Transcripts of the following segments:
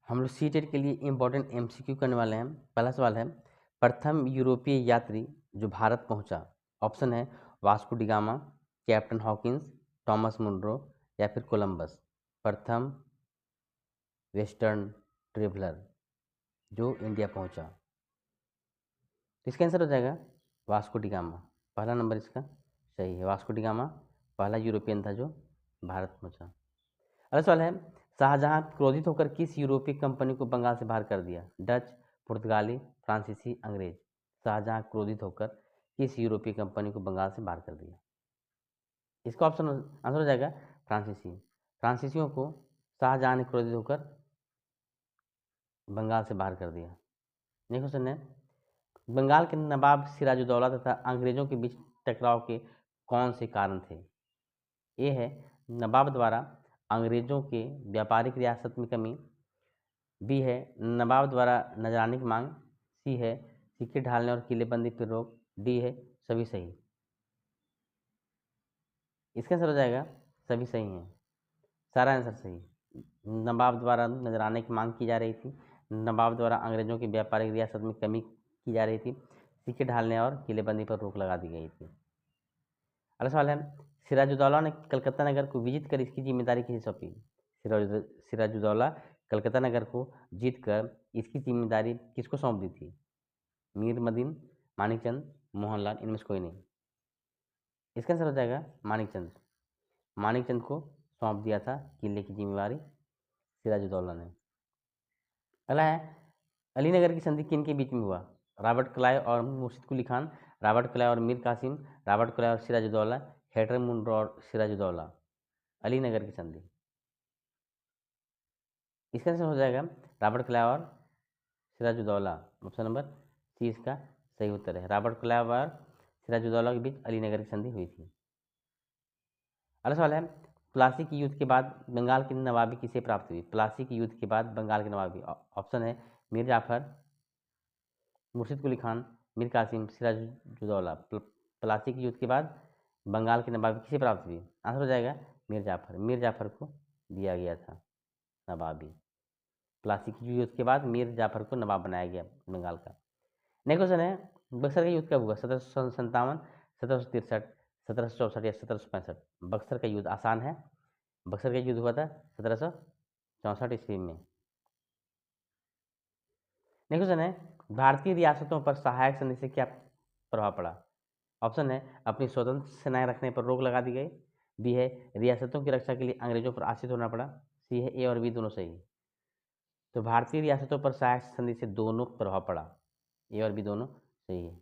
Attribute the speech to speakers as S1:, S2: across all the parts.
S1: हम लोग सीटेट के लिए इम्पोर्टेंट एमसीक्यू करने वाले हैं। पहला सवाल है, प्रथम यूरोपीय यात्री जो भारत पहुंचा। ऑप्शन है Vasco da Gama, Captain Hawkins, Thomas Munro या फिर कोलंबस। प्रथम वेस्टर्न ट्रेवलर जो इंडिया पहुंचा, इसका आंसर हो जाएगा वास्को डी गामा। पहला नंबर इसका सही है। वास्को डी गामा पहला यूरोपियन था जो भारत पहुंचा। अगला सवाल है, शाहजहां क्रोधित होकर किस यूरोपीय कंपनी को बंगाल से बाहर कर दिया। डच, पुर्तगाली, फ्रांसीसी, अंग्रेज। शाहजहां क्रोधित होकर किस यूरोपीय कंपनी को बंगाल से बाहर कर दिया। इसका ऑप्शन आंसर हो जाएगा फ्रांसीसी। फ्रांसीसियों को शाहजहां ने क्रोधित होकर बंगाल से बाहर कर दिया। नेक्स्ट क्वेश्चन है, बंगाल के नवाब सिराजुद्दौला तथा अंग्रेजों के बीच टकराव के कौन से कारण थे। ए है नवाब द्वारा अंग्रेजों के व्यापारिक रियासत में कमी। बी है नवाब द्वारा नजराने की मांग। सी है सिक्के ढालने और किलेबंदी पर रोक। डी है सभी सही। इसका आंसर हो जाएगा सभी सही हैं, सारा आंसर सही। नवाब द्वारा नजराने की मांग की जा रही थी, नवाब द्वारा अंग्रेजों की व्यापारिक रियासत में कमी की जा रही थी, सिक्के ढालने और किलेबंदी पर रोक लगा दी गई थी। अगला सवाल है, सिराजुद्दौला ने कलकत्ता नगर को विजित कर इसकी जिम्मेदारी किसे सौंपी। सिराजुद्दौला कलकत्ता नगर को जीत कर इसकी जिम्मेदारी किसको सौंप दी थी। मीर मदीन, मानिकचंद, मोहनलाल, इनमें से कोई नहीं। इसका आंसर हो जाएगा मानिकचंद। मानिकचंद को सौंप दिया था किले की जिम्मेदारी सिराजुद्दौला ने। अगला है, अलीनगर की संधि किन के बीच में हुआ। रॉबर्ट क्लाइव और मुर्शिद कुली खान, रॉबर्ट क्लाइव और मीर कासिम, रॉबर्ट क्लाइव और सिराजुद्दौला, हैदर मुनरो और सिराजुद्दौला। अलीनगर की संधि, इसका आंसर हो जाएगा रॉबर्ट क्लाइव और सिराजुद्दौला। ऑप्शन नंबर सी इसका सही उत्तर है। रॉबर्ट क्लाइव और सिराजुद्दौला के बीच अलीनगर की संधि हुई थी। अगला सवाल है, प्लासी के युद्ध के बाद बंगाल की नवाबी किसे प्राप्त हुई। प्लासी के युद्ध के बाद बंगाल की नवाबी। ऑप्शन है मीर जाफर, मुर्शिद कुली खान, मीर कासिम, सिराजुद्दौला। प्लासी के युद्ध के बाद बंगाल की नवाबी किसे प्राप्त हुई। आंसर हो जाएगा मीर जाफर। मीर जाफर को दिया गया था नवाबी। प्लासी के युद्ध के बाद मीर जाफर को नवाब बनाया गया बंगाल का। नेक्स्ट क्वेश्चन है, बक्सर का युद्ध कब हुआ। 1757, 1763, 1764 या 1765। बक्सर का युद्ध आसान है, बक्सर का युद्ध हुआ था 1764 ईस्वी में। नेक्स्ट क्वेश्चन है, भारतीय रियासतों पर सहायक संधि से क्या प्रभाव पड़ा। ऑप्शन है अपनी स्वतंत्र सेनाएं रखने पर रोक लगा दी गई। बी है रियासतों की रक्षा के लिए अंग्रेजों पर आश्रित होना पड़ा। सी है ए और बी दोनों सही। तो भारतीय रियासतों पर सहायक संधि से दोनों प्रभाव पड़ा, ए और बी दोनों सही है।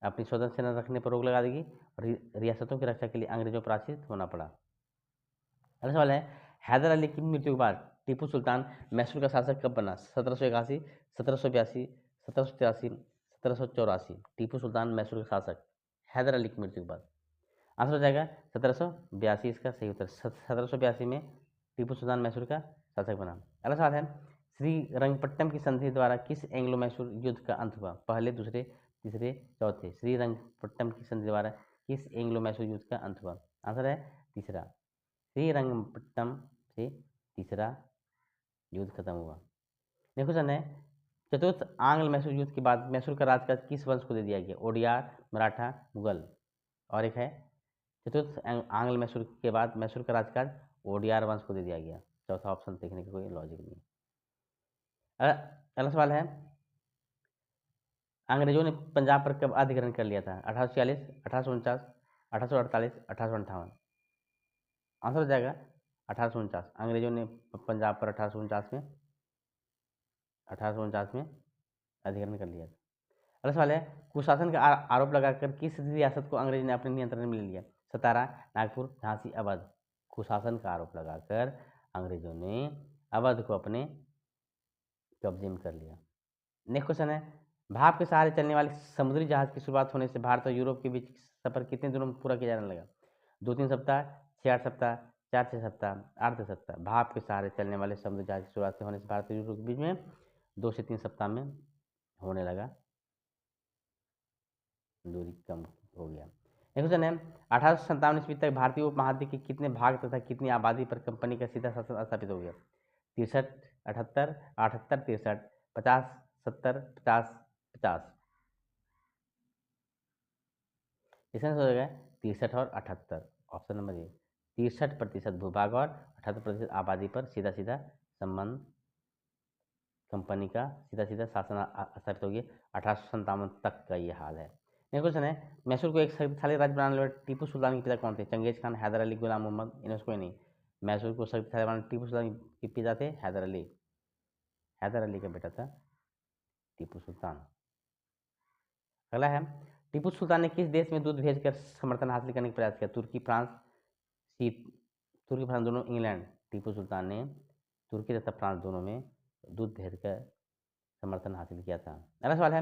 S1: अपनी स्वतंत्र सेना रखने पर रोक लगा देगी और रियासतों की रक्षा के लिए अंग्रेजों पर आश्रित होना पड़ा। अगला सवाल है, हैदर अली की मृत्यु के बाद टीपू सुल्तान मैसूर का शासक कब बना। 1781, 1782, 1783, 1784। टीपू सुल्तान मैसूर का शासक हैदर अली की मृत्यु के बाद। आंसर हो जाएगा 1782 इसका सही उत्तर। 1782 में टीपू सुल्तान मैसूर का शासक बना। अगला सवाल है, श्रीरंगपट्टम की संधि द्वारा किस एंग्लो मैसूर युद्ध का अंत हुआ। पहले, दूसरे, तीसरे, चौथे। श्रीरंगपट्टम की संधि द्वारा किस एंग्लो मैसूर युद्ध का अंत हुआ। आंसर है तीसरा। श्रीरंगपट्टम से तीसरा युद्ध खत्म हुआ। नेक्स्ट क्वेश्चन है, चतुर्थ आंग्ल मैसूर युद्ध के बाद मैसूर का राजकाज किस वंश को दे दिया गया। ओडियार, मराठा, मुगल। और एक है चतुर्थ आंग्ल मैसूर के बाद मैसूर का राजकाज ओडियार वंश को दे दिया गया। चौथा ऑप्शन देखने का कोई लॉजिक नहीं। अगला सवाल है, अंग्रेजों ने पंजाब पर कब अधिग्रहण कर लिया था। 1846, 1849, 1848, 1858। आंसर हो जाएगा 1849। अंग्रेजों ने पंजाब पर 1849 में अधिग्रहण कर लिया था। अगला सवाल है, कुशासन का आरोप लगाकर किस रियासत को अंग्रेज ने अपने नियंत्रण में ले लिया। सतारा, नागपुर, झांसी, अवध। कुशासन का आरोप लगाकर अंग्रेजों ने अवध को अपने कब्जे में कर लिया। नेक्स्ट क्वेश्चन है, भाप के सहारे चलने वाले समुद्री जहाज की शुरुआत होने से भारत और यूरोप के बीच सफर कितने दिनों में पूरा किया जाने लगा। 2-3 सप्ताह, 6-8 सप्ताह, 4-6 सप्ताह, 8-10 सप्ताह। भाप के सहारे चलने वाले समुद्री जहाज की शुरुआत होने से भारत और यूरोप के बीच में 2 से 3 सप्ताह में होने लगा, दूरी कम हो गया। नेक्स्ट क्वेश्चन है, 1857 ईस्वी तक भारतीय उपमहाद्वीप के कितने भाग तथा कितनी आबादी पर कंपनी का सीधा शासन स्थापित हो गया। 63, 78, 78, 63, 50, 70, 50, 50। इसमें हो जाएगा 63 और 78। Option number A. 63% भूभाग और 78% आबादी पर सीधा सीधा संबंध कंपनी का सीधा सीधा शासन स्थापित हो गया। 1857 तक का ये हाल है। नेक्स्ट क्वेश्चन है, मैसूर को एक शक्तिशाली राज्य बनाने वाले टीपू सुल्तान के पिता कौन थे? चंगेज खान, हैदर अली, गुलाम मोहम्मद, इन्हें कोई नहीं। मैसूर को शक्तिशाली बनाने टीपू सुल्तान के पिता थे हैदर अली। हैदर अली का बेटा था टीपू सुल्तान। अगला है, टीपू सुल्तान ने किस देश में दूध भेजकर समर्थन हासिल करने का प्रयास किया? तुर्की, फ्रांस, तुर्की, फ्रांस दोनों, इंग्लैंड। टीपू सुल्तान ने तुर्की तथा फ्रांस दोनों में दूध भेजकर समर्थन हासिल किया था। अगला सवाल है,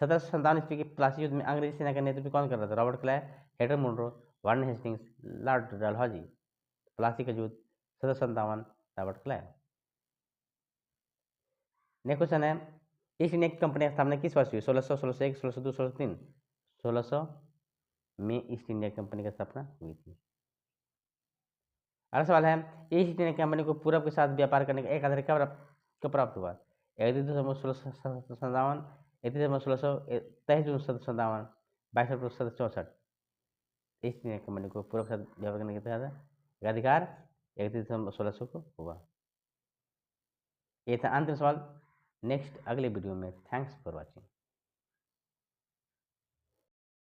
S1: 1757 ईस्वी के प्लासी युद्ध में अंग्रेजी सेना का नेतृत्व कौन कर रहा था? Robert Clive, Hector Munro, Warren Hastings, Lord Dalhousie. Plassey का युद्ध 1757, रॉबर्ट क्लाइव। नेक्स्ट क्वेश्चन है, ईस्ट इंडिया कंपनी की स्थापना किस वर्ष हुई? 1600, 1601, 1602, 1603। 1600 में ईस्ट इंडिया कंपनी की स्थापना हुई थी। अगला सवाल है, ईस्ट इंडिया कंपनी को पूरब के साथ व्यापार करने का एक आधार कब प्राप्त हुआ? 31 दिसंबर 1657, 31 दिसंबर 1600, 23 जून 1757, 22 अप्रैल 1764। ईस्ट इंडिया कंपनी को पूरब के साथ व्यापार करने का अधिकार 31 दिसंबर 1600 को हुआ। ये था अंतिम सवाल। नेक्स्ट अगले वीडियो में। Thanks for watching.